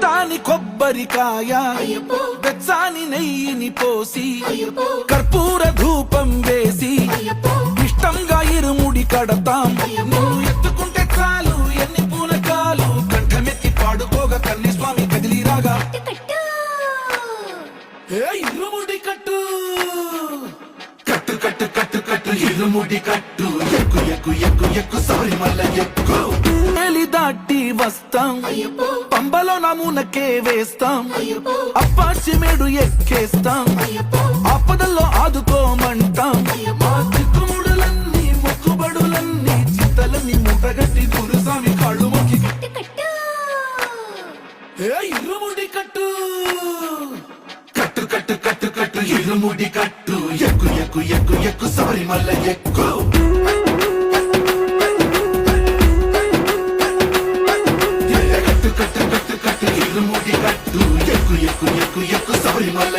మెత్తాని కొబ్బరికాయ వెచ్చాని నెయ్యిని పోసి కర్పూర ధూపం వేసి ఇష్టంగా ఇరుముడి కడతాం. నువ్వు ఎత్తుకుంటే చాలు ఎన్ని పూనకాలు కంఠమెత్తి పాడుకోగా కన్ని స్వామి కదిలిరాగా ఇరుముడి కట్టు కట్టు కట్టు కట్టు కట్టు ఇరుముడి కట్టు ఎక్కు ఎక్కు ఎక్కు ఎక్కు శబరిమల ఎక్కు. మేలి దాటి వస్తాం పంబలో నమూనకే వేస్తాం అప్పాచిమేడు ఎక్కేస్తాం ఆపదల్లో ఆదుకోమంటాం. మా చిక్కుముడులన్నీ మొక్కుబడులన్నీ చింతలన్నీ ముట్టగట్టి గురుస్వామి కాళ్ళు మొక్కి ఇరుముడి కట్టు కట్టు కట్టు కట్టు కట్టు ఇరుముడి కట్టు ఎక్కు ఎక్కు ఎక్కు ఎక్కు శబరిమల ఎక్కు. కట్టు కట్టు కట్టు కట్టు ఇరుముడి కట్టు ఎక్కు ఎక్కు ఎక్కు ఎక్కు శబరిమల